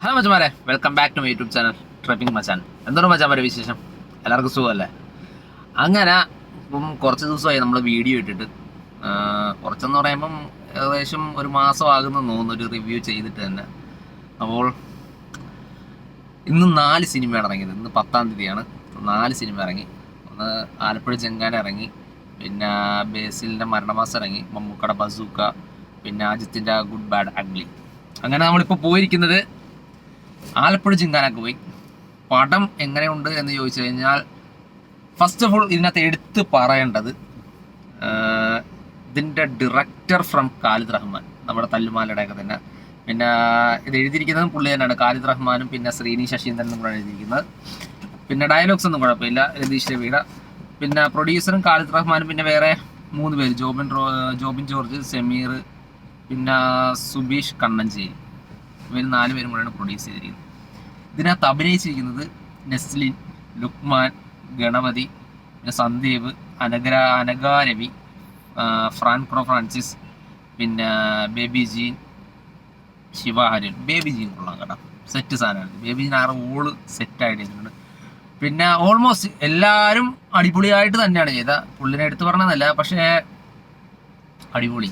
Hello മച്ചാമാരെ, welcome back to my YouTube channel tripping Machan. എന്താണ് മച്ചാമാരെ വിശേഷം? എല്ലാവർക്കും സുഖമല്ലേ? അങ്ങനെ ഇപ്പം കുറച്ച് ദിവസമായി നമ്മൾ വീഡിയോ ഇട്ടിട്ട്. കുറച്ചെന്ന് പറയുമ്പം ഏകദേശം ഒരു മാസം ആകുമെന്ന് തോന്നുന്നു ഒരു റിവ്യൂ ചെയ്തിട്ട് തന്നെ. അപ്പോൾ ഇന്ന് 4 സിനിമയാണ് ഇറങ്ങിയത്. ഇന്ന് 10-ാം തീയതിയാണ്. 4 സിനിമ ഇറങ്ങി. ഒന്ന് ആലപ്പുഴ ചെങ്കാന ഇറങ്ങി, പിന്നെ ബേസിലിൻ്റെ മരണമാസം ഇറങ്ങി, മമ്മൂക്കയുടെ ബസൂക്ക, പിന്നെ അജിത്തിൻ്റെ ഗുഡ് ബാഡ് അഗ്ലി. അങ്ങനെ നമ്മളിപ്പോൾ പോയിരിക്കുന്നത് ആലപ്പുഴ ചിങ്കാനൊക്കെ പോയി. പടം എങ്ങനെയുണ്ട് എന്ന് ചോദിച്ചു കഴിഞ്ഞാൽ, ഫസ്റ്റ് ഓഫ് ഓൾ ഇതിനകത്ത് എടുത്ത് പറയേണ്ടത് ഇതിൻ്റെ ഡയറക്ടർ ഫ്രം ഖാലിദ് റഹ്മാൻ, നമ്മുടെ തല്ലുമാലയുടെയൊക്കെ തന്നെ. പിന്നെ ഇത് എഴുതിയിരിക്കുന്നതും പുള്ളി തന്നെയാണ്, ഖാലിദ് റഹ്മാനും പിന്നെ ശ്രീനി ശശീന്ദ്രനും കൂടെ എഴുതിയിരിക്കുന്നത്. പിന്നെ ഡയലോഗ്സ് ഒന്നും കുഴപ്പമില്ല, രതീഷ് രവിയുടെ. പിന്നെ പ്രൊഡ്യൂസറും ഖാലിദ് റഹ്മാനും, പിന്നെ വേറെ 3 പേര്, ജോബിൻ ജോർജ്, സമീർ, പിന്നെ സുബീഷ് കണ്ണഞ്ചേരി. ഇവർ 4 പേരും കൂടെയാണ് പ്രൊഡ്യൂസ് ചെയ്തിരിക്കുന്നത്. ഇതിനകത്ത് അഭിനയിച്ചിരിക്കുന്നത് നെസ്ലിൻ, ലുക്മാൻ, ഗണപതി, പിന്നെ സന്ദീപ്, അനഘാരവി, ഫ്രാൻക്രോ ഫ്രാൻസിസ്, പിന്നെ ബേബി ജീൻ, ശിവഹരൻ. ബേബി ജീൻ കൊള്ളാം കേട്ടോ, സെറ്റ് സാധനമാണ്. ബേബി ജീൻ ഓള് സെറ്റായിട്ടുണ്ട്. പിന്നെ ഓൾമോസ്റ്റ് എല്ലാവരും അടിപൊളിയായിട്ട് തന്നെയാണ് ചെയ്ത. പുള്ളിനെ എടുത്തു പറഞ്ഞതല്ല, പക്ഷേ അടിപൊളി.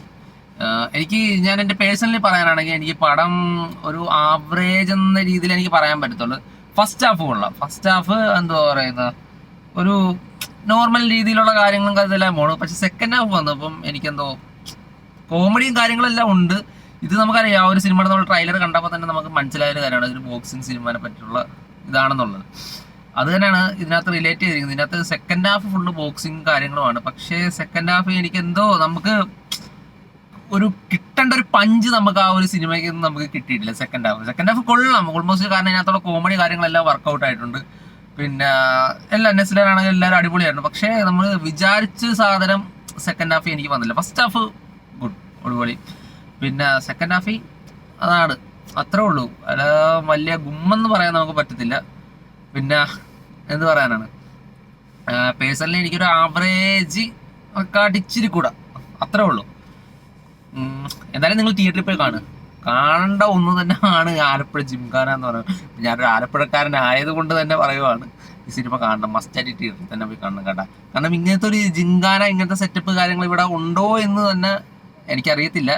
ഞാൻ എൻ്റെ പേഴ്സണലി പറയാനാണെങ്കിൽ എനിക്ക് പടം ഒരു ആവറേജ് എന്ന രീതിയിൽ എനിക്ക് പറയാൻ പറ്റത്തുള്ളൂ. ഫസ്റ്റ് ഹാഫ് കൊള്ളാം. ഫസ്റ്റ് ഹാഫ് എന്താ പറയുന്നത്, ഒരു നോർമൽ രീതിയിലുള്ള കാര്യങ്ങളും അതെല്ലാം പോണു. പക്ഷെ സെക്കൻഡ് ഹാഫ് വന്നപ്പം എനിക്കെന്തോ കോമഡിയും കാര്യങ്ങളെല്ലാം ഉണ്ട്. ഇത് നമുക്കറിയാം, ആ ഒരു സിനിമയുടെ നമ്മൾ ട്രെയിലർ കണ്ടപ്പോൾ തന്നെ നമുക്ക് മനസ്സിലായൊരു കാര്യമാണ് ഇതൊരു ബോക്സിങ് സിനിമയെ പറ്റിയുള്ള ഇതാണെന്നുള്ളത്. അത് തന്നെയാണ് ഇതിനകത്ത് റിലേറ്റ് ചെയ്തിരിക്കുന്നത്. ഇതിനകത്ത് സെക്കൻഡ് ഹാഫ് ഫുള്ള് ബോക്സിങ് കാര്യങ്ങളുമാണ്. പക്ഷേ സെക്കൻഡ് ഹാഫ് എനിക്കെന്തോ നമുക്ക് ഒരു കിട്ടേണ്ട ഒരു പഞ്ച് നമുക്ക് ആ ഒരു സിനിമയ്ക്ക് നമുക്ക് കിട്ടിയിട്ടില്ല. സെക്കൻഡ് ഹാഫ് കൊള്ളാം ഓൾമോസ്റ്റ്, കാരണം ഇതിനകത്തുള്ള കോമഡി കാര്യങ്ങളെല്ലാം വർക്കൗട്ട് ആയിട്ടുണ്ട്. പിന്നെ എല്ലാം നെസ്ലറാണെങ്കിൽ എല്ലാവരും അടിപൊളിയായിരുന്നു. പക്ഷേ നമ്മൾ വിചാരിച്ച സാധനം സെക്കൻഡ് ഹാഫ് എനിക്ക് വന്നില്ല. ഫസ്റ്റ് ഹാഫ് ഗുഡ്, അടിപൊളി. പിന്നെ സെക്കൻഡ് ഹാഫ് അതാണ്, അത്രേ ഉള്ളൂ. അല്ല വലിയ ഗുമ്മെന്ന് പറയാൻ നമുക്ക് പറ്റത്തില്ല. പിന്നെ എന്ത് പറയാനാണ്, പേഴ്സണലി എനിക്കൊരു ആവറേജ് ഒക്കെ അടിച്ചിരി കൂടാ, അത്രേ ഉള്ളൂ. എന്തായാലും നിങ്ങൾ തിയേറ്ററിൽ പോയി കാണേണ്ട ഒന്ന് തന്നെയാണ് ആലപ്പുഴ ജിംഖാന എന്ന് പറയുന്നത്. ഞാനൊരു ആലപ്പുഴക്കാരനായത് കൊണ്ട് തന്നെ പറയുവാണ്, ഈ സിനിമ കാണണം, മസ്റ്റായിട്ട് തിയേറ്ററിൽ തന്നെ പോയി കാണണം കേട്ടോ. കാരണം ഇങ്ങനത്തെ ഒരു ജിംഖാന, ഇങ്ങനത്തെ സെറ്റപ്പ് കാര്യങ്ങൾ ഇവിടെ ഉണ്ടോ എന്ന് തന്നെ എനിക്കറിയത്തില്ല.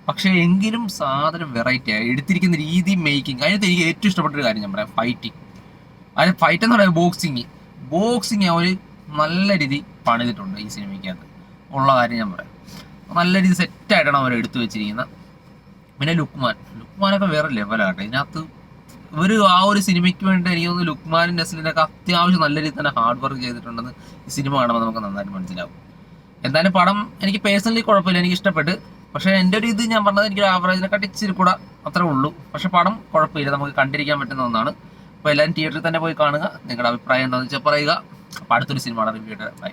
പക്ഷേ എങ്കിലും സാധനം വെറൈറ്റിയാണ്, എടുത്തിരിക്കുന്ന രീതി, മേക്കിംഗ്. അതിനകത്ത് എനിക്ക് ഏറ്റവും ഇഷ്ടപ്പെട്ടൊരു കാര്യം ഞാൻ പറയാം, ഫൈറ്റിങ്. അതിന് ഫൈറ്റ് എന്ന് പറയുന്നത് ബോക്സിങ് ഒരു നല്ല രീതി പണിതിട്ടുണ്ട് ഈ സിനിമയ്ക്കകത്ത് ഉള്ള കാര്യം ഞാൻ പറയാം. നല്ല രീതി സെറ്റായിട്ടാണ് അവർ എടുത്തു വെച്ചിരിക്കുന്നത്. പിന്നെ ലുക്മാനൊക്കെ വേറെ ലെവലാകട്ടെ. ഇതിനകത്ത് ഇവർ ആ ഒരു സിനിമയ്ക്ക് വേണ്ടി എനിക്ക് തോന്നുന്നു ലുക്മാനും നസ്ലിനൊക്കെ അത്യാവശ്യം നല്ല രീതിയിൽ തന്നെ ഹാർഡ് വർക്ക് ചെയ്തിട്ടുണ്ടെന്ന് ഈ സിനിമ കാണുമ്പോൾ നമുക്ക് നന്നായിട്ട് മനസ്സിലാവും. എന്തായാലും പടം എനിക്ക് പേഴ്സണലി കുഴപ്പമില്ല, എനിക്ക് ഇഷ്ടപ്പെട്ട്. പക്ഷേ എൻ്റെ ഒരു ഇത് ഞാൻ പറഞ്ഞത് എനിക്കൊരു ആവറേജിനെക്കാട്ടി ഇച്ചിരി കൂടെ അത്രേ ഉള്ളൂ. പക്ഷെ പടം കുഴപ്പമില്ല, നമുക്ക് കണ്ടിരിക്കാൻ പറ്റുന്ന ഒന്നാണ്. അപ്പോൾ എല്ലാവരും തിയേറ്ററിൽ തന്നെ പോയി കാണുക. നിങ്ങളുടെ അഭിപ്രായം എന്താണെന്ന് വെച്ചാൽ പറയുക. അപ്പോൾ അടുത്തൊരു സിനിമയുടെ റിവ്യൂ ആയിട്ട് ബൈ.